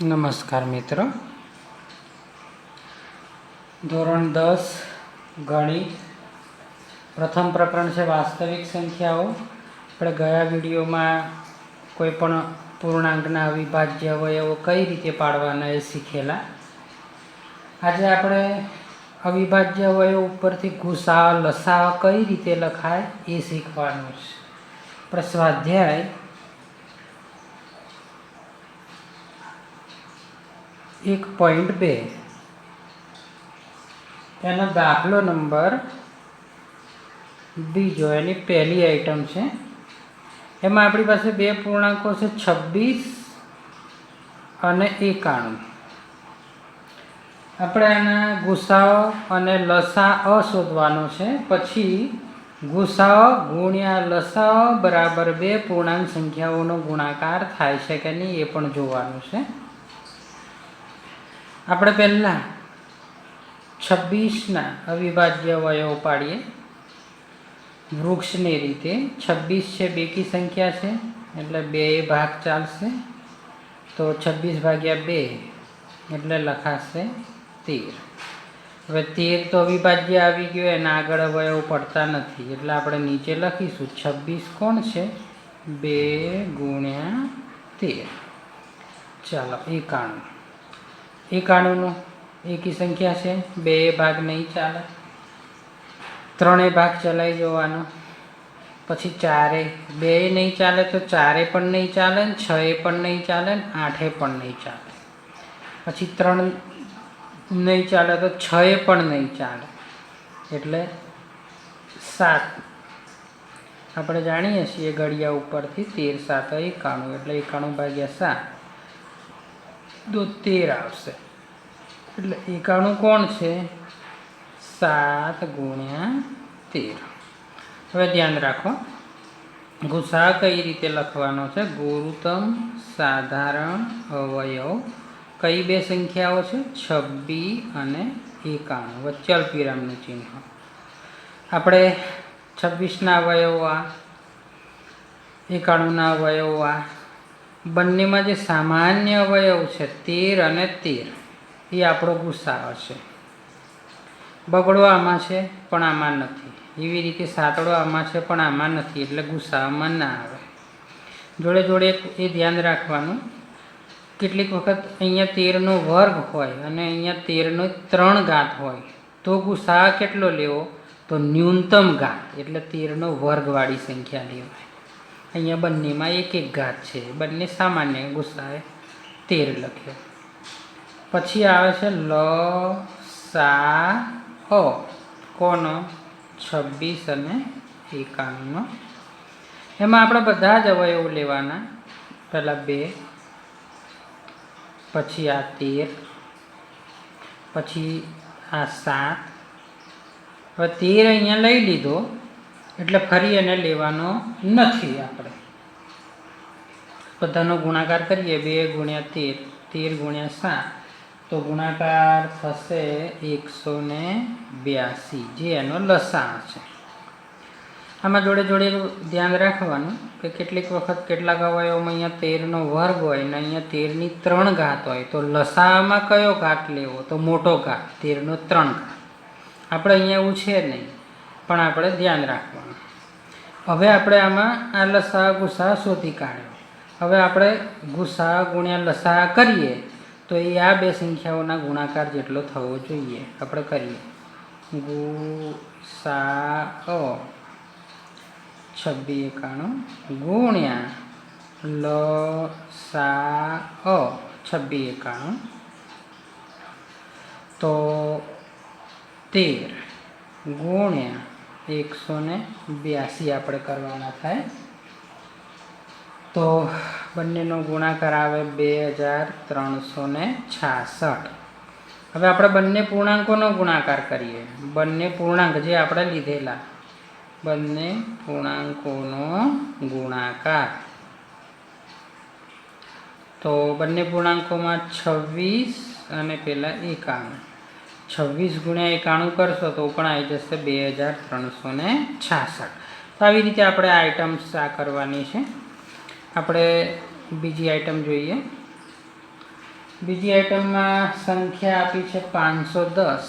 नमस्कार मित्रों, धोरण 10 गणित प्रथम प्रकरण से वास्तविक संख्याओं। આપણે ગયા વિડીયોમાં કોઈપણ પૂર્ણાંકના અવિભાજ્ય અવયવો કઈ રીતે પાડવાના એ શીખેલા। આજે આપણે અવિભાજ્ય અવયવ ઉપરથી ગુસા લસા કઈ રીતે લખાય એ શીખવાનું છે। આપણે સ્વાધ્યાય 1.2 એનો દાખલો નંબર બીજો એની પહેલી આઈટમ છે। એમાં આપણી પાસે બે પૂર્ણાંકો છે 26 અને 91। આપણે આના ગુસાઓ અને લસાઅ શોધવાનો છે। પછી ગુસાઅ ગુણ્યા લસાઅ બરાબર બે પૂર્ણાંક સંખ્યાઓનો ગુણાકાર થાય છે કે નહીં એ પણ જોવાનું છે। આપણે પહેલાં 26ના અવિભાજ્ય અવયવ પાડીએ વૃક્ષની રીતે। 26 છે બેકી સંખ્યા છે એટલે બે ભાગ ચાલશે, તો 26 ભાગ્યા 2 એટલે લખાશે 13। હવે 13 તો અવિભાજ્ય આવી ગયો, એના આગળ અવયવ પડતા નથી એટલે આપણે નીચે લખીશું 26 કોણ છે 2 ગુણ્યા 13। ચાલો 91નો એકી સંખ્યા છે, બે ભાગ નહીં ચાલે, ત્રણેય ભાગ ચલાવી જવાનો। પછી ચારે બે નહીં ચાલે તો ચારે પણ નહીં ચાલે, ને 6 પણ નહીં ચાલે, ને 8 પણ નહીં ચાલે। પછી 3 નહીં ચાલે તો 6 પણ નહીં ચાલે એટલે 7। આપણે જાણીએ છીએ ઘડિયા ઉપરથી 13 7 91 એટલે 91 ભાગ્યા 7 તો 13 આવશે। એટલે 91 કોણ છે 7 ગુણ્યા 13। હવે ધ્યાન રાખો ગુસા કઈ રીતે લખવાનો છે। ગુરુત્તમ સાધારણ અવયવ કઈ બે સંખ્યાઓ છે 26 અને 91, વચ્ચે અલ્પવિરામનું ચિહ્ન। આપણે 26ના અવયવ આ, 91ના અવયવ આ, બંનેમાં જે સામાન્ય અવયવ છે 13 અને 13 એ આપણો ગુસાઅ છે। બગડો આમાં છે પણ આમાં નથી, એવી રીતે સાતડો આમાં છે પણ આમાં નથી એટલે ગુસાઅમાં ના આવે। જોડે જોડે એ ધ્યાન રાખવાનું, કેટલીક વખત અહીંયા 13નો વર્ગ હોય અને અહીંયા 13નો 3 ઘાત હોય તો ગુસાઅ કેટલો લેવો તો ન્યૂનતમ ઘાત એટલે 13નો વર્ગવાળી સંખ્યા લેવાય। અહીંયા બંનેમાં એક એક ઘાત છે, બંને સામાન્ય ગુસાએ 13 લખ્યો। પછી આવે છે લસાઅ કોનો 26 અને 91નો। એમાં આપણે બધા જ અવયવ લેવાના, પહેલાં 2, પછી આ 13, પછી આ 7। હવે 13 અહીંયા લઈ લીધો એટલે ફરી એને લેવાનો નથી। આપણે બધાનો ગુણાકાર કરીએ 2 ગુણ્યા 13, 13 ગુણ્યા 7 તો ગુણાકાર થશે 182 જે એનો લસાઅ છે। આમાં જોડે જોડે ધ્યાન રાખવાનું કે કેટલીક વખત કેટલાક અવયવમાં અહીંયા 13નો વર્ગ હોય ને અહીંયા 13ની 3 ઘાત હોય તો લસાઅમાં કયો ઘાત લેવો તો મોટો ઘાત 13નો 3 ઘાત। આપણે અહીંયા એવું છે નહીં પણ આપણે ધ્યાન રાખવાનું। હવે આપણે આમાં આ લસાઅ ગુસાઅ શોધી કાઢ્યો। હવે આપણે ગુસાઅ ગુણ્યા લસાઅ કરીએ તો એ આ બે સંખ્યાઓના ગુણાકાર જેટલો થવો જોઈએ। આપણે કરીએ ગુસાઅ 26 91 ગુણ્યા લસાઅ 26 91 તો 13 ગુણ્યા 182 આપણે કરવાના થાય તો બંનેનો ગુણાકાર આવે 2366। હવે આપણે બંને પૂર્ણાંકોનો ગુણાકાર કરીએ, બંને પૂર્ણાંક જે આપણે લીધેલા બંને પૂર્ણાંકોનો ગુણાકાર, તો બંને પૂર્ણાંકોમાં 26 અને પેલા 91, 26 ગુણ્યા 91 કરશો તો પણ આવી જશે 2366। તો આવી રીતે આપણે આ આઈટમ્સ આ કરવાની છે। આપણે બીજી આઈટમ જોઈએ બીજી આઈટમમાં સંખ્યા આપી છે 510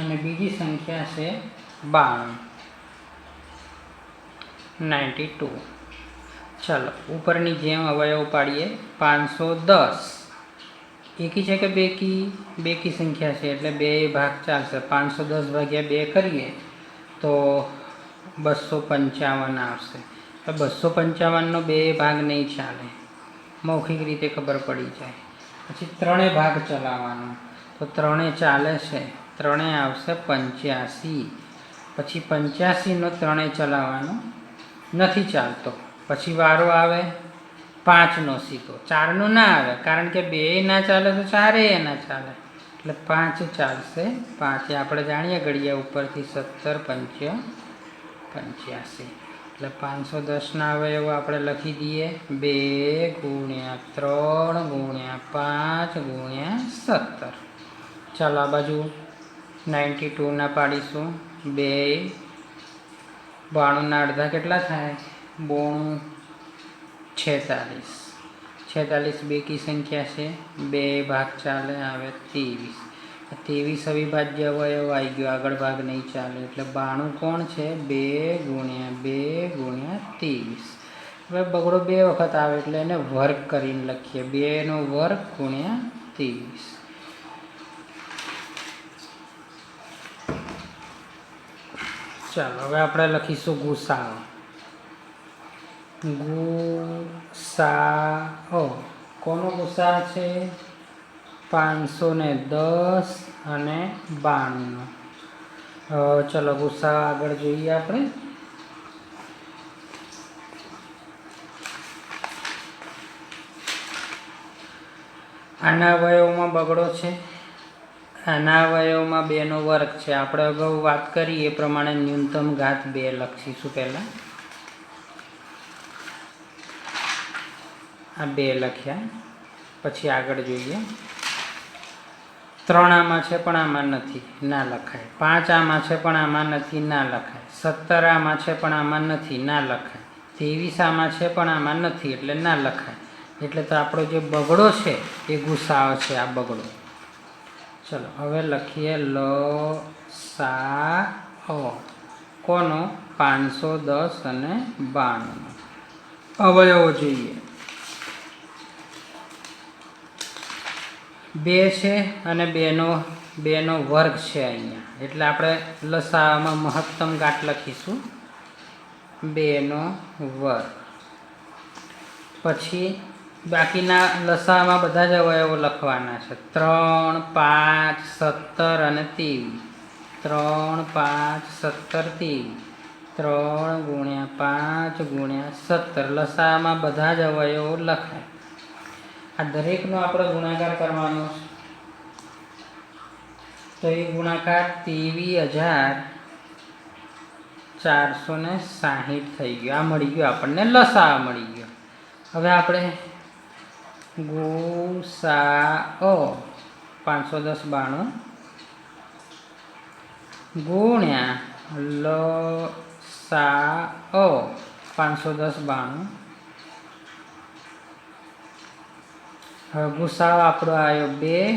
અને બીજી સંખ્યા છે 92 ચાલો ઉપરની જેમ અવયવ પાડીએ 510 એકી છે કે બેકી સંખ્યા છે એટલે બે ભાગ ચાલશે 510 ભાગ્યા 2 કરીએ તો 255 આવશે. 255નો બે ભાગ નહીં ચાલે, મૌખિક રીતે ખબર પડી જાય. પછી ત્રણે ભાગ ચલાવવાનો તો ત્રણે ચાલે છે, ત્રણે આવશે 85. પછી 85નો ત્રણે ચલાવવાનો નથી ચાલતો. પછી વારો આવે 5નો સીધો, 4નો ના આવે કારણ કે 2 ના ચાલે તો 4 ના ચાલે એટલે 5 ચાલશે. 5 આપણે જાણીએ ઘડિયા ઉપરથી 17 5 85 એટલે 510ના અવયવો આપણે લખી દઈએ 2 × 3 × 5 × 17. ચાલો આ બાજુ 92ના પાડીશું 2 92ના અડધા કેટલા થાય 46. 46 બેકી સંખ્યા છે, બે ભાગ ચાલે આવે 23. 23 અવિભાજ્ય અવયવ આવી ગયો, આગળ ભાગ નહીં ચાલે એટલે 92 કોણ છે 2 × 2 × 23. હવે બગડો બે વખત આવે એટલે એને વર્ગ કરીને લખીએ 2નો વર્ગ × 23. ચાલો હવે આપણે લખીશું ગુસાઅ. ગુસાઅ કોનો ગુસાઅ છે 510 અને 92નો. ચલો ગુસાઅ આગળ જોઈએ આપણે. આના અવયવમાં બગડો છે, આના અવયવમાં 2નો વર્ગ છે. આપણે અગાઉ વાત કરી એ પ્રમાણે ન્યૂનતમ ઘાત 2 લખીશું. પહેલાં આ 2 લખ્યા, પછી આગળ જોઈએ 3 આમાં છે પણ આમાં નથી, ના લખાય. 5 આમાં છે પણ આમાં નથી, ના લખાય. 17 આમાં છે પણ આમાં નથી, ના લખાય. 23 આમાં છે પણ આમાં નથી એટલે ના લખાય. એટલે તો આપણો જે બગડો છે એ ગુસાઅ છે આ બગડો. ચલો હવે લખીએ લસાઅ કોનો 510 અને 92નો. અવયવો જોઈએ 2 છે અને 2નો વર્ગ છે અહીંયા એટલે આપણે લસાઅમાં મહત્તમ ઘાત લખીશું 2નો વર્ગ. પછી બાકીના લસાઅમાં બધા જ અવયવો લખવાના છે 3 5 17 અને 23. 3 5 17 23 3 × 5 × 17 લસાઅમાં બધા જ અવયવો લખાય. આ દરેકનો આપણે ગુણાકાર કરવાનો છે તો એ ગુણાકાર 23,460 થઈ ગયો. આ મળી ગયો આપણને લસાઅ મળી ગયો. હવે આપણે ગુસાઅ 510 92 ગુણ્યા લસાઅ 510 92. હવે ગુસાઅ આપણો આવ્યો 2,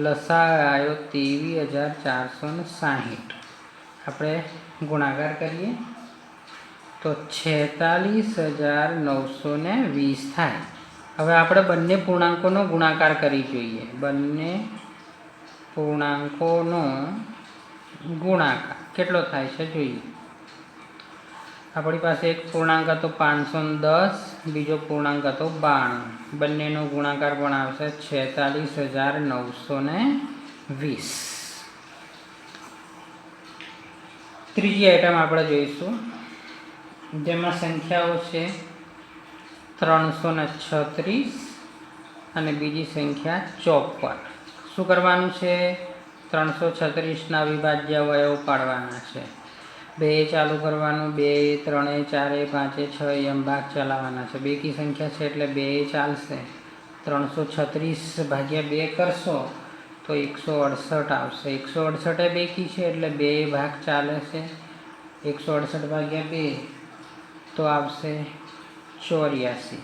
લસાઅ આવ્યો 23,460. આપણે ગુણાકાર કરીએ તો 46,920 થાય. હવે આપણે બંને પૂર્ણાંકોનો ગુણાકાર કરી જોઈએ. બંને પૂર્ણાંકોનો ગુણાકાર કેટલો થાય છે જોઈએ. આપણી પાસે એક પૂર્ણાંક હતો 510, બીજો પૂર્ણાંક હતો 92. બંનેનો ગુણાકાર પણ આવશે 46,920. ત્રીજી આઈટમ આપણે જોઈશું જેમાં સંખ્યાઓ છે 336 અને બીજી સંખ્યા 54. શું કરવાનું છે 336ના અવિભાજ્ય અવયવ પાડવાના છે. 2 ચાલુ કરવાનું, 2 3 4 5 6 એમ ભાગ ચલાવવાના છે. બેકી સંખ્યા છે એટલે 2 ચાલશે. 336 ભાગ્યા 2 કરશો તો 168 આવશે. 168 એ બેકી છે એટલે 2 ભાગ ચાલે છે. 168 ભાગ્યા 2 તો આવશે 84.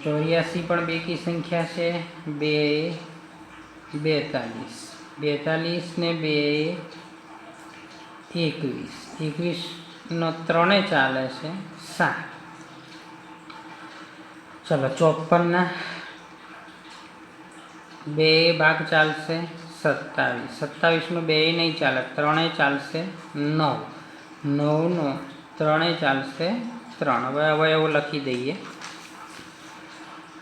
ચોર્યાસી પણ બેકી સંખ્યા છે, 2 42, 42 ને 2 21, 21 નો 3 ચાલે છે 7. ચલો 54 ના 2 ભાગ ચાલશે 27, 27 નું 2 નહીં ચાલે, 3 ચાલશે 9, 9 નો 3 ચાલશે 3. હવે અવયવ લખી દઈએ.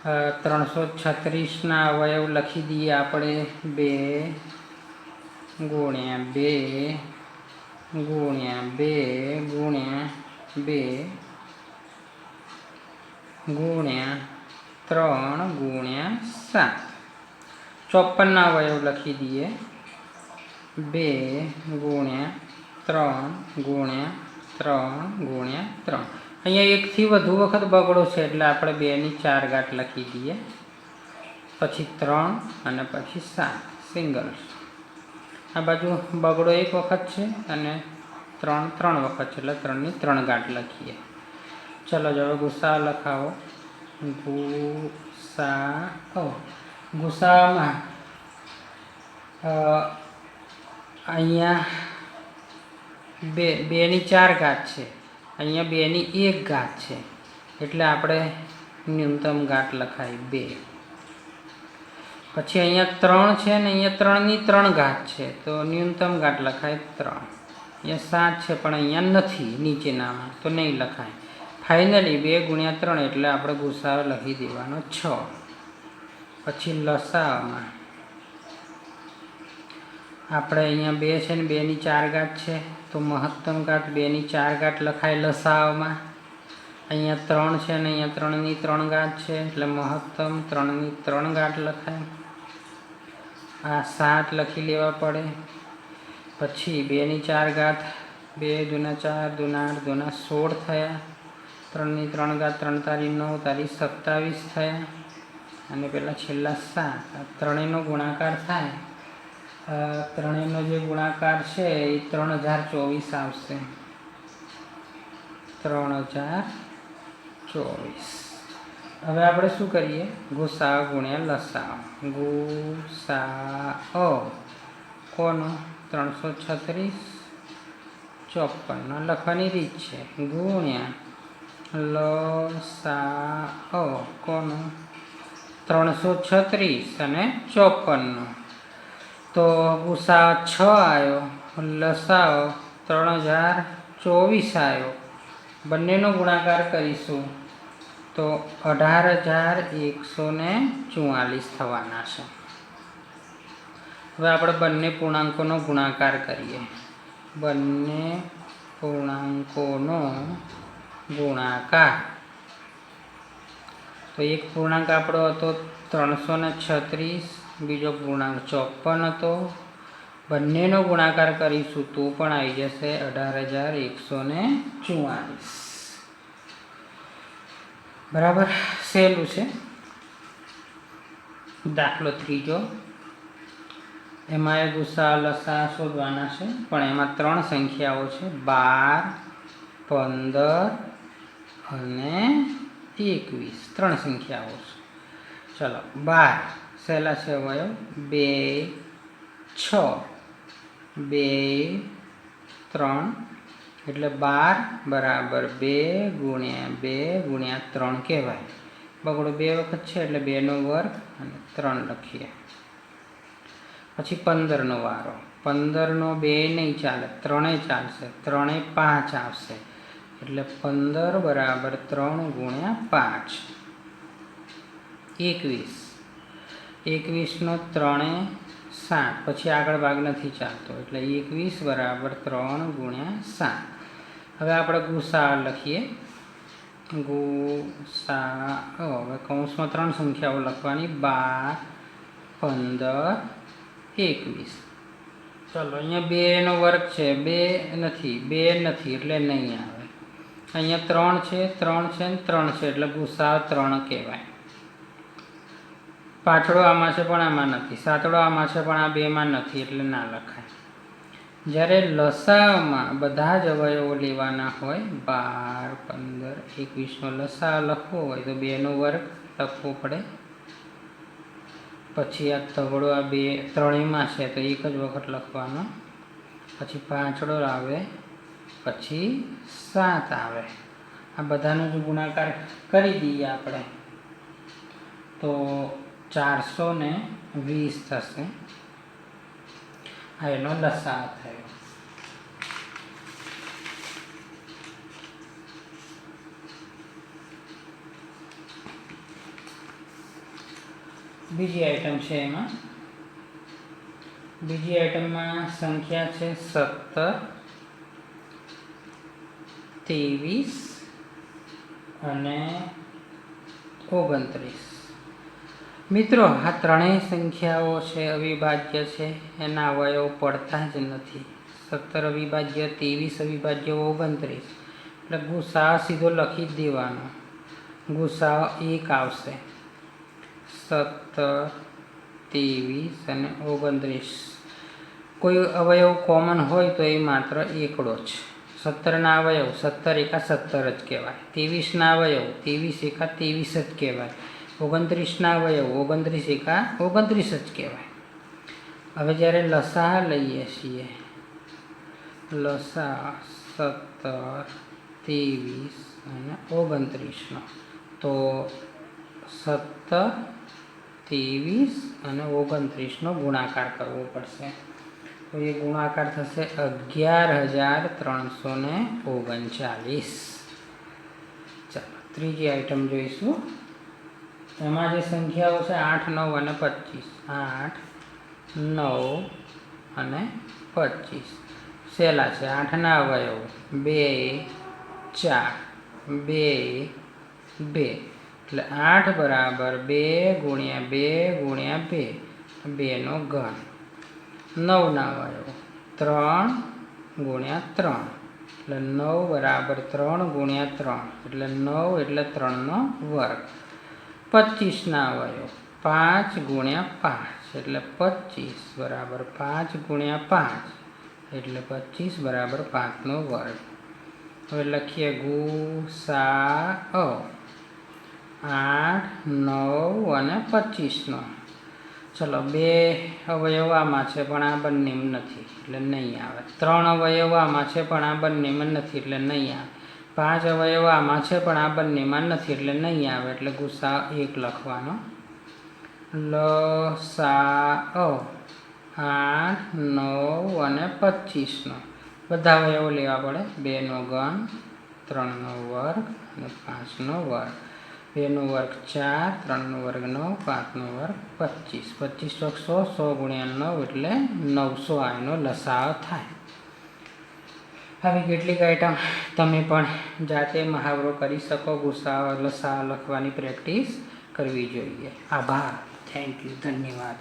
336 ના અવયવ લખી દઈએ આપણે. 2 ગુણ્યા 2 ગુણ્યા 2 ગુણ્યા 2 ગુણ્યા 3 ગુણ્યા 7. 54 ના અવયવ લખી દઈએ. 2 ગુણ્યા 3 ગુણ્યા 3 ગુણ્યા 3. અહીંયા એકથી વધુ વખત બગડો છે એટલે આપણે 2 ની 4 ઘાત લખી દઈએ, પછી 3 અને પછી 7 સિંગલ. આ બાજુ બગડો એક વખત છે અને 3 3 વખત છે એટલે 3 ની 3 ઘાત લખીએ. ચલો હવે ગુસા લખાવો. ગુસામાં અહીંયા 2 ની 4 ઘાત છે, અહીંયા 2 ની 1 ઘાત છે એટલે આપણે ન્યૂનતમ ઘાત લખાય 2. પછી અહીંયા 3 છે ને અહીંયા 3 ની 3 ઘાત છે તો ન્યૂનતમ ઘાત લખાય 3. અહીંયા 7 છે પણ અહીંયા નથી નીચેનામાં તો નહીં લખાય. ફાઇનલી 2 ગુણ્યા 3 એટલે આપણે ગુસાઅ લખી દેવાનો 6. પછી લસાઅમાં આપણે અહીંયા 2 છે ને 2 ની 4 ઘાત છે તો મહત્તમ ઘાત 2 ની 4 ઘાત લખાય લસાઅમાં. અહીંયા 3 છે ને અહીંયા 3 ની 3 ઘાત છે એટલે મહત્તમ 3 ની 3 ઘાત લખાય. આ 7 લખી લેવા પડે. પછી 2 ની 4 ઘાત 2 દુના 4 દુના 8 દુના 16 થયા. 3 ની 3 ઘાત 3 તારી 9 તારી 27 થયા. અને પેલા છેલ્લા 7 ત્રણેયનો ગુણાકાર થાય. ત્રણેયનો જે ગુણાકાર છે એ 3024 આવશે. 3024. હવે આપણે શું કરીએ? ગુસાઅ ગુણ્યા લસાઅ. ગુસાઅ કોનો? 336 54 લખવાની રીત છે. ગુણ્યા લસાઅ કોનો? 336 અને 54. તો ગુસાઅ 6 આવ્યો, લસાઅ 3024 આવ્યો. બંનેનો ગુણાકાર કરીશું તો 18144 થવાના છે. હવે આપણે બંને પૂર્ણાંકોનો ગુણાકાર કરીએ. બંને પૂર્ણાંકોનો ગુણાકાર. તો એક પૂર્ણાંક આપણો હતો 336, બીજો પૂર્ણાંક 54 હતો. બંનેનો ગુણાકાર કરીશું તો પણ આવી જશે 18144. બરાબર, સહેલું છે. દાખલો 3. એમાં એ ગુસાઅ લસાઅ શોધવાના છે પણ એમાં 3 સંખ્યાઓ છે, 12 15 અને 21. 3 સંખ્યાઓ છે. ચલો 12 સહેલા છે અવયવ. 2 6 2 3 એટલે 12 બરાબર 2 ગુણ્યા 2 ગુણ્યા 3 કહેવાય. બગડો 2 વખત છે એટલે 2 નો વર્ગ અને 3 લખીએ. પછી 15 નો વારો. 15 નો 2 નહીં ચાલે, 3 ચાલશે. 3 5 આવશે એટલે 15 બરાબર 3 ગુણ્યા 5. 21. 21 નો 3 7, પછી આગળ ભાગ નથી ચાલતો એટલે 21 બરાબર 3 ગુણ્યા 7. હવે આપણે ગુસાઅ લખીએ. ગુસાઅ હવે કૌંસમાં 3 સંખ્યાઓ લખવાની, 12 15 21. ચલો અહીંયા 2 નો વર્ગ છે, 2 નથી એટલે નહીં આવે. અહીંયા 3 છે ને 3 છે એટલે ગુસાઅ 3 કહેવાય. પાછળો આમાં છે પણ આમાં નથી, સાતડો આમાં છે પણ આ 2માં નથી એટલે ના લખાય. જ્યારે લસાઅમાં બધા જ અવયવો લેવાના હોય 12, 15, 21નો લસા લખવો હોય તો 2નો વર્ગ લખવો પડે. પછી આ તગડો આ 2 ત્રણેયમાં છે તો એક જ વખત લખવાનો. પછી પાંચડો આવે, પછી 7 આવે. આ બધાનો જો ગુણાકાર કરી દઈએ આપણે તો 420 થશે. આ એનો લસા થયો. બીજી આઈટમ છે એમાં. બીજી આઈટમમાં સંખ્યા છે 17, 23 અને 29. મિત્રો આ ત્રણેય સંખ્યાઓ છે અવિભાજ્ય છે, એના અવયવ પડતા જ નથી. 17 અવિભાજ્ય, 23 અવિભાજ્ય, 29 એટલે ગુસાઅ સીધો લખી જ દેવાનો. ગુસાઅ 1 આવશે. 17, 23 અને 29. કોઈ અવયવ કોમન હોય તો એ માત્ર એકડો જ. 17ના અવયવ 17 એકા 17 જ કહેવાય. 23ના અવયવ 23 એકા 23 જ કહેવાય. 29ના અવયવ 29 એકા 29 જ કહેવાય. હવે જ્યારે લસા લઈએ છીએ, લસા 17, 23 અને 29નો, તો 17, 23 અને 29નો ગુણાકાર કરવો પડશે. તો એ ગુણાકાર થશે 11,339. ચાલો ત્રીજી આઈટમ જોઈશું. એમાં જે સંખ્યાઓ છે 8, 9 અને 25. 8, 9 અને 25 સહેલા છે. 8ના અવયવ 2, 4, 2, 2 એટલે 8 બરાબર 2 ગુણ્યા 2 ગુણ્યા 2, 2નો ઘન. 9ના અવયવ 3 ગુણ્યા 3 એટલે 9 બરાબર 3 ગુણ્યા 3 એટલે 9 એટલે 3નો વર્ગ. 25ના અવયવ 5 ગુણ્યા 5 એટલે 25 બરાબર 5 ગુણ્યા 5 એટલે 25 બરાબર 5નો વર્ગ. હવે લખીએ ગુસાઅ 8, 9 અને 25નો. ચલો 2 અવયવ આમાં છે પણ આ બંનેમાં નથી એટલે નહીં આવે. 3 અવયવ આમાં છે પણ આ બંનેમાં નથી એટલે નહીં આવે. 5 અવયવ આમાં છે પણ આ બંનેમાં નથી એટલે નહીં આવે. એટલે ગુસાઅ 1 લખવાનો. લસાઅ 8, 9 અને 25નો. બધા અવયવો લેવા પડે. 2નો ઘન, 3નો વર્ગ અને 5નો વર્ગ. 2નો વર્ગ 4, 3નો વર્ગ 9, 5નો વર્ગ 25. 25 ચોક 100, 100 ગુણ્યા 9 એટલે 900 આ એનો લસાઅ થાય. આવી કેટલીક આઈટમ તમે પણ જાતે મહાવરો કરી શકો. ગુસાઅ લસાઅ લખવાની પ્રેક્ટિસ કરવી જોઈએ. આભાર. Thank you. ધન્યવાદ.